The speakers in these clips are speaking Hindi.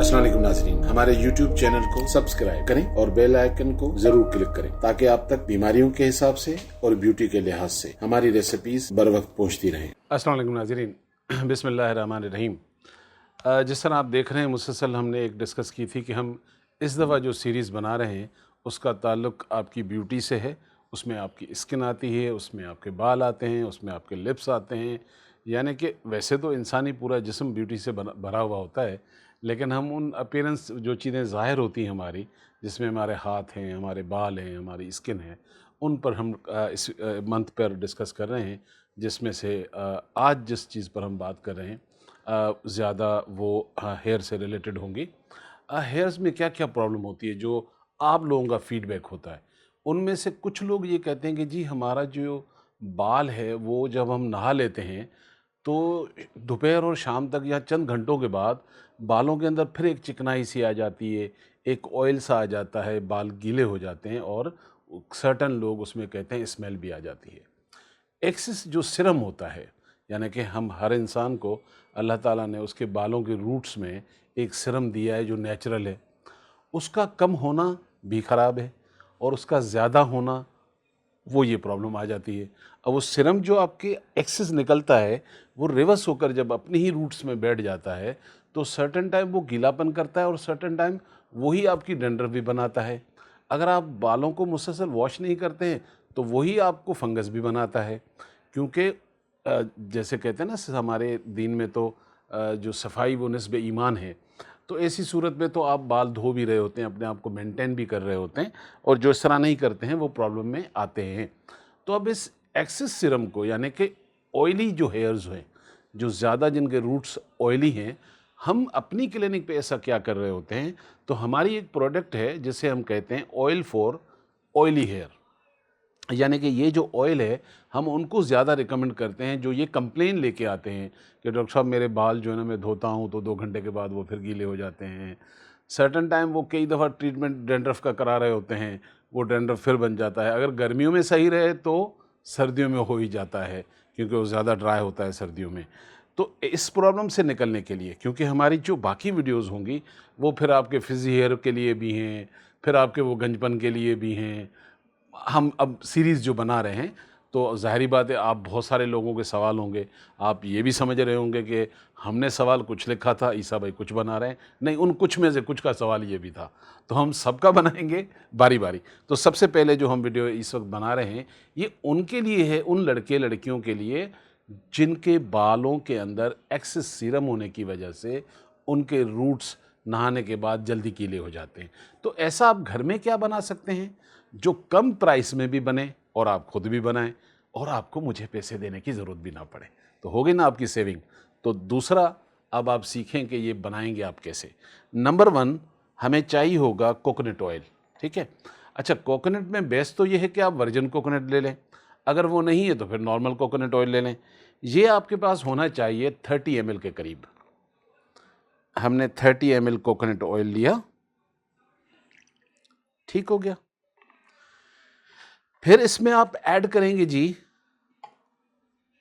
अस्सलाम वालेकुम नाज़रीन, हमारे YouTube चैनल को सब्सक्राइब करें और बेल आइकन को जरूर क्लिक करें ताकि आप तक बीमारियों के हिसाब से और ब्यूटी के लिहाज से हमारी रेसिपीज बर वक्त पहुँचती रहें। अस्सलाम वालेकुम नाज़रीन, बिस्मिल्लाहिर्रहमानिर्रहीम। जिस तरह आप देख रहे हैं, मुसलसल हमने एक डिस्कस की थी कि हम इस दफ़ा जो सीरीज़ बना रहे हैं उसका ताल्लुक़ आपकी ब्यूटी से है। उसमें आपकी स्किन आती है, उसमें आपके बाल आते हैं, उसमें आपके लिप्स आते हैं। यानी कि वैसे तो इंसानी पूरा जिस्म ब्यूटी से भरा हुआ होता है, लेकिन हम उन अपीयरेंस जो चीज़ें ज़ाहिर होती हैं हमारी, जिसमें हमारे हाथ हैं, हमारे बाल हैं, हमारी स्किन है, उन पर हम इस मंथ पर डिस्कस कर रहे हैं। जिसमें से आज जिस चीज़ पर हम बात कर रहे हैं ज़्यादा वो हेयर से रिलेटेड होंगी। हेयर्स में क्या क्या प्रॉब्लम होती है जो आप लोगों का फीडबैक होता है। उनमें से कुछ लोग ये कहते हैं कि जी हमारा जो बाल है वो जब हम नहा लेते हैं तो दोपहर और शाम तक या चंद घंटों के बाद बालों के अंदर फिर एक चिकनाई सी आ जाती है, एक ऑयल सा आ जाता है, बाल गीले हो जाते हैं और सर्टन लोग उसमें कहते हैं स्मेल भी आ जाती है। एक्सिस जो सिरम होता है, यानी कि हम हर इंसान को अल्लाह ताला ने उसके बालों के रूट्स में एक सिरम दिया है जो नेचुरल है। उसका कम होना भी ख़राब है और उसका ज़्यादा होना, वो ये प्रॉब्लम आ जाती है। अब वो सिरम जो आपके एक्सेस निकलता है वो रिवर्स होकर जब अपने ही रूट्स में बैठ जाता है तो सर्टेन टाइम वो गीलापन करता है और सर्टेन टाइम वही आपकी डैंड्रफ भी बनाता है। अगर आप बालों को मुसलसल वॉश नहीं करते हैं तो वही आपको फंगस भी बनाता है। क्योंकि जैसे कहते हैं ना हमारे दीन में तो जो सफाई वो निस्ब ईमान है। तो ऐसी सूरत में तो आप बाल धो भी रहे होते हैं, अपने आप को मेंटेन भी कर रहे होते हैं, और जो इस तरह नहीं करते हैं वो प्रॉब्लम में आते हैं। तो अब इस एक्सिस सिरम को, यानी कि ऑयली जो हेयर्स हैं, जो ज़्यादा जिनके रूट्स ऑयली हैं, हम अपनी क्लिनिक पे ऐसा क्या कर रहे होते हैं, तो हमारी एक प्रोडक्ट है जिसे हम कहते हैं ऑयल फॉर ऑयली हेयर। यानी कि ये जो ऑयल है हम उनको ज़्यादा रिकमेंड करते हैं जो ये कंप्लेन लेके आते हैं कि डॉक्टर साहब मेरे बाल जो है ना, मैं धोता हूँ तो 2 घंटे के बाद वो फिर गीले हो जाते हैं। सर्टन टाइम वो कई दफ़ा ट्रीटमेंट डैंड्रफ का करा रहे होते हैं, वो डैंड्रफ फिर बन जाता है। अगर गर्मियों में सही रहे तो सर्दियों में हो ही जाता है, क्योंकि वो ज़्यादा ड्राई होता है सर्दियों में। तो इस प्रॉब्लम से निकलने के लिए, क्योंकि हमारी जो बाकी वीडियोज़ होंगी वो फिर आपके फिज़ी हेयर के लिए भी हैं, फिर आपके वो गंजपन के लिए भी हैं। हम अब सीरीज़ जो बना रहे हैं तो ज़ाहिरी बात है आप बहुत सारे लोगों के सवाल होंगे। आप ये भी समझ रहे होंगे कि हमने सवाल कुछ लिखा था, ईसा भाई कुछ बना रहे हैं। नहीं, उन कुछ में से कुछ का सवाल ये भी था। तो हम सबका बनाएंगे बारी-बारी। तो सबसे पहले जो हम वीडियो इस वक्त बना रहे हैं ये उनके लिए है, उन लड़के-लड़कियों के लिए जिनके बालों के अंदर एक्सेस सीरम होने की वजह से उनके रूट्स नहाने के बाद जल्दी गीले हो जाते हैं। तो ऐसा आप घर में क्या बना सकते हैं जो कम प्राइस में भी बने और आप खुद भी बनाएं और आपको मुझे पैसे देने की ज़रूरत भी ना पड़े। तो हो गई ना आपकी सेविंग। तो दूसरा, अब आप सीखें कि ये बनाएंगे आप कैसे। नंबर 1, हमें चाहिए होगा कोकोनट ऑयल। ठीक है। अच्छा, कोकोनट में बेस्ट तो ये है कि आप वर्जिन कोकोनट ले लें, अगर वो नहीं है तो फिर नॉर्मल कोकोनट ऑयल ले लें। ये आपके पास होना चाहिए 30 ml के करीब। हमने 30 ml कोकोनट ऑयल लिया, ठीक हो गया। फिर इसमें आप ऐड करेंगे जी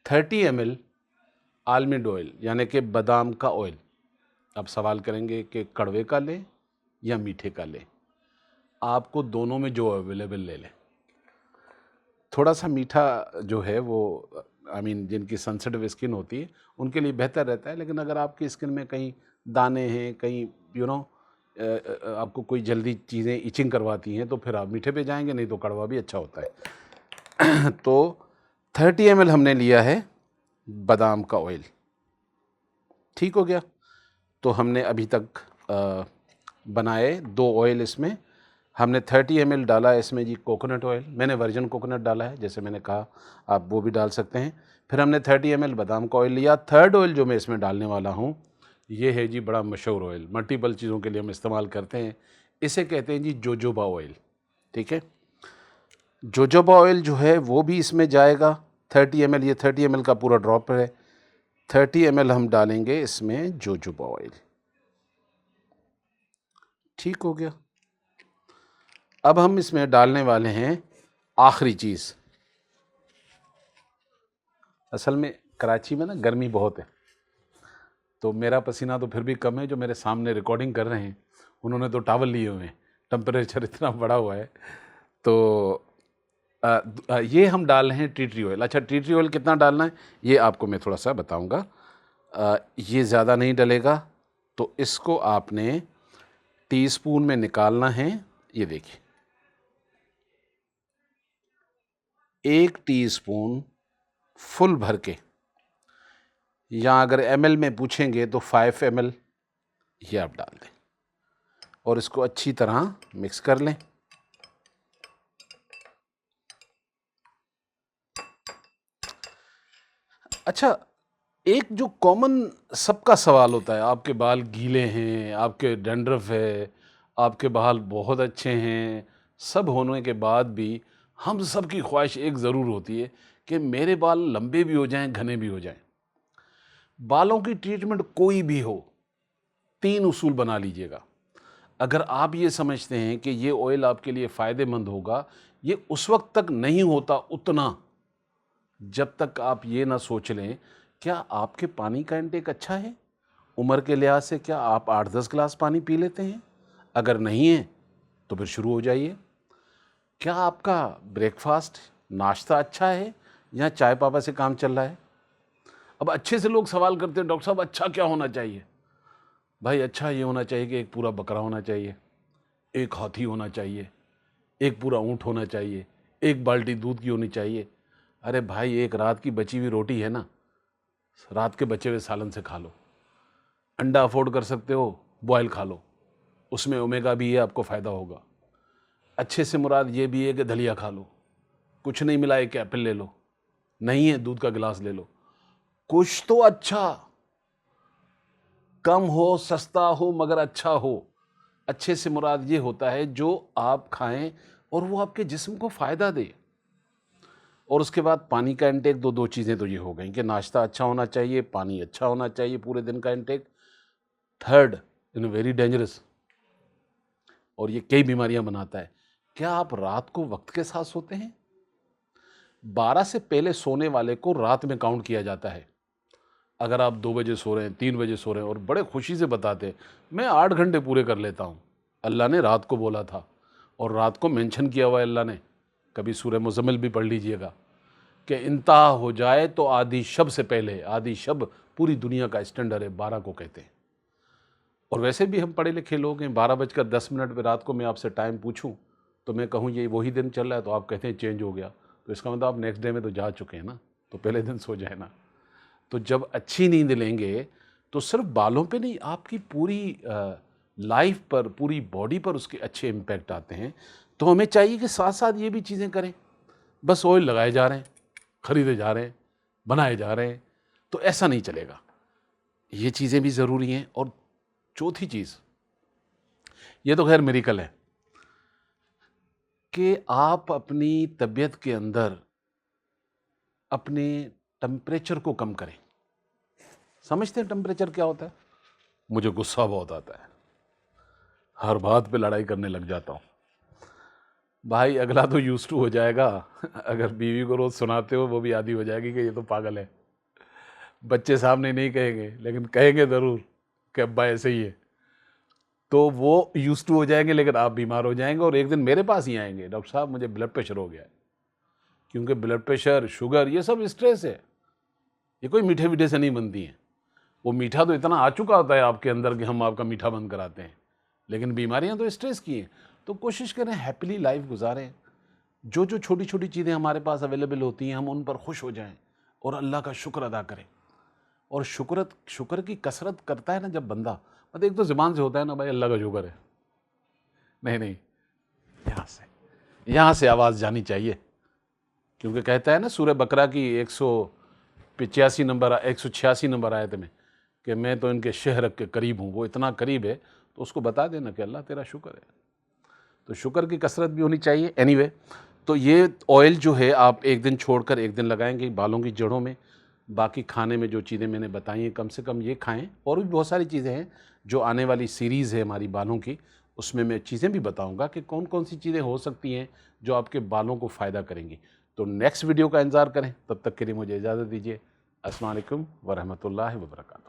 30 ml आलमंड ऑयल, यानी कि बादाम का ऑयल। आप सवाल करेंगे कि कड़वे का लें या मीठे का लें। आपको दोनों में जो अवेलेबल ले लें। थोड़ा सा मीठा जो है वो जिनकी सेंसिटिव स्किन होती है उनके लिए बेहतर रहता है, लेकिन अगर आपकी स्किन में कहीं दाने हैं, कहीं आपको कोई जल्दी चीज़ें इचिंग करवाती हैं तो फिर आप मीठे पे जाएंगे, नहीं तो कड़वा भी अच्छा होता है। तो 30 ml हमने लिया है बादाम का ऑयल, ठीक हो गया। तो हमने अभी तक बनाए 2 ऑयल। इसमें हमने 30 ml डाला है इसमें जी कोकोनट ऑयल। मैंने वर्जिन कोकोनट डाला है, जैसे मैंने कहा आप वो भी डाल सकते हैं। फिर हमने 30 ml बादाम का ऑयल लिया। थर्ड ऑयल जो मैं इसमें डालने वाला हूँ ये है जी बड़ा मशहूर ऑयल, मल्टीपल चीज़ों के लिए हम इस्तेमाल करते हैं। इसे कहते हैं जी जोजोबा ऑयल। ठीक है, जोजोबा ऑयल जो है वो भी इसमें जाएगा 30 ml। ये 30 ml का पूरा ड्रॉप है। 30 ml हम डालेंगे इसमें जोजोबा ऑयल, ठीक हो गया। अब हम इसमें डालने वाले हैं आखिरी चीज़। असल में कराची में ना गर्मी बहुत है, तो मेरा पसीना तो फिर भी कम है, जो मेरे सामने रिकॉर्डिंग कर रहे हैं उन्होंने तो टॉवल लिए हुए हैं, टेम्परेचर इतना बढ़ा हुआ है। तो ये हम डाल रहे हैं टी ट्री ऑयल। अच्छा, टी ट्री ऑयल कितना डालना है ये आपको मैं थोड़ा सा बताऊंगा। ये ज़्यादा नहीं डलेगा, तो इसको आपने टीस्पून में निकालना है। ये देखिए, 1 टीस्पून फुल भर के, या अगर ml में पूछेंगे तो 5 ml ये आप डाल दें और इसको अच्छी तरह मिक्स कर लें। अच्छा, एक जो कॉमन सबका सवाल होता है, आपके बाल गीले हैं, आपके डैंड्रफ है, आपके बाल बहुत अच्छे हैं, सब होने के बाद भी हम सब की ख्वाहिश एक ज़रूर होती है कि मेरे बाल लंबे भी हो जाएं, घने भी हो जाएं। बालों की ट्रीटमेंट कोई भी हो, 3 उसूल बना लीजिएगा। अगर आप ये समझते हैं कि ये ऑयल आपके लिए फ़ायदेमंद होगा, ये उस वक्त तक नहीं होता उतना जब तक आप ये ना सोच लें क्या आपके पानी का इंटेक अच्छा है। उम्र के लिहाज से क्या आप 8-10 गिलास पानी पी लेते हैं? अगर नहीं है तो फिर शुरू हो जाइए। क्या आपका ब्रेकफास्ट नाश्ता अच्छा है या चाय पापा से काम चल रहा है? अब अच्छे से लोग सवाल करते हैं, डॉक्टर साहब अच्छा क्या होना चाहिए? भाई अच्छा ये होना चाहिए कि एक पूरा बकरा होना चाहिए, एक हाथी होना चाहिए, एक पूरा ऊँट होना चाहिए, एक बाल्टी दूध की होनी चाहिए। अरे भाई, एक रात की बची हुई रोटी है ना, रात के बचे हुए सालन से खा लो। अंडा अफोर्ड कर सकते हो, बॉयल खा लो, उसमें ओमेगा भी है, आपको फ़ायदा होगा। अच्छे से मुराद ये भी है कि दलिया खा लो, कुछ नहीं मिला एक एप्पल ले लो, नहीं है दूध का गिलास ले लो। कुछ तो अच्छा, कम हो, सस्ता हो, मगर अच्छा हो। अच्छे से मुराद ये होता है जो आप खाएं और वो आपके जिस्म को फ़ायदा दे। और उसके बाद पानी का इंटेक, दो चीज़ें तो ये हो गई कि नाश्ता अच्छा होना चाहिए, पानी अच्छा होना चाहिए, पूरे दिन का इंटेक। थर्ड, वेरी डेंजरस, और ये कई बीमारियां बनाता है, क्या आप रात को वक्त के साथ सोते हैं? 12 से पहले सोने वाले को रात में काउंट किया जाता है। अगर आप 2 बजे सो रहे हैं, 3 बजे सो रहे हैं और बड़े खुशी से बताते हैं मैं 8 घंटे पूरे कर लेता हूँ, अल्लाह ने रात को बोला था और रात को मेंशन किया हुआ है अल्लाह ने। कभी सूरह मुज़म्मिल भी पढ़ लीजिएगा कि इंतहा हो जाए तो आधी शब से पहले, आधी शब पूरी दुनिया का स्टैंडर्ड है, 12 को कहते हैं। और वैसे भी हम पढ़े लिखे लोग हैं, 12:10 पे रात को मैं आपसे टाइम पूछूं तो मैं कहूं ये वही दिन चल रहा है, तो आप कहते हैं चेंज हो गया, तो इसका मतलब आप नेक्स्ट डे में तो जा चुके हैं ना, तो पहले दिन सो जाए ना। तो जब अच्छी नींद लेंगे तो सिर्फ बालों पे नहीं, आपकी पूरी लाइफ पर, पूरी बॉडी पर उसके अच्छे इम्पैक्ट आते हैं। तो हमें चाहिए कि साथ साथ ये भी चीज़ें करें। बस ऑयल लगाए जा रहे हैं, ख़रीदे जा रहे हैं, बनाए जा रहे हैं, तो ऐसा नहीं चलेगा। ये चीज़ें भी ज़रूरी हैं। और चौथी चीज़, ये तो खैर मिरेकल है कि आप अपनी तबीयत के अंदर अपने टेम्परेचर को कम करें। समझते हैं टेम्परेचर क्या होता है? मुझे गुस्सा बहुत आता है, हर बात पे लड़ाई करने लग जाता हूँ। भाई अगला तो यूज्ड टू हो जाएगा, अगर बीवी को रोज़ सुनाते हो वो भी आदी हो जाएगी कि ये तो पागल है। बच्चे सामने नहीं कहेंगे लेकिन कहेंगे ज़रूर कि अब्बा ऐसे ही है, तो वो यूज्ड टू हो जाएंगे, लेकिन आप बीमार हो जाएंगे और एक दिन मेरे पास ही आएंगे, डॉक्टर साहब मुझे ब्लड प्रेशर हो गया है। क्योंकि ब्लड प्रेशर, शुगर, ये सब स्ट्रेस है, ये कोई मीठे मीठे से नहीं बनती हैं। वो मीठा तो इतना आ चुका होता है आपके अंदर कि हम आपका मीठा बंद कराते हैं, लेकिन बीमारियां तो स्ट्रेस की हैं। तो कोशिश करें हैप्पीली लाइफ गुजारें। जो जो छोटी छोटी चीज़ें हमारे पास अवेलेबल होती हैं हम उन पर खुश हो जाएं और अल्लाह का शुक्र अदा करें। और शुक्र की कसरत करता है ना जब बंदा, मतलब एक तो ज़ुबान से होता है ना भाई अल्लाह का शुक्र है, नहीं, यहाँ से आवाज़ जानी चाहिए। क्योंकि कहता है ना सूरह बकरा की 185 नंबर आयत में कि मैं तो इनके शहर के करीब हूँ। वो इतना करीब है तो उसको बता देना कि अल्लाह तेरा शुक्र है। तो शुक्र की कसरत भी होनी चाहिए। एनीवे, तो ये ऑयल जो है आप एक दिन छोड़कर एक दिन लगाएंगे बालों की जड़ों में। बाकी खाने में जो चीज़ें मैंने बताई हैं कम से कम ये खाएं। और भी बहुत सारी चीज़ें हैं जो आने वाली सीरीज़ है हमारी बालों की, उसमें मैं चीज़ें भी बताऊंगा कि कौन कौन सी चीज़ें हो सकती हैं जो आपके बालों को फ़ायदा करेंगी। तो नेक्स्ट वीडियो का इंतज़ार करें, तब तक के लिए मुझे इजाज़त दीजिए। अस्सलाम वालेकुम व रहमतुल्लाहि व बरकातहू।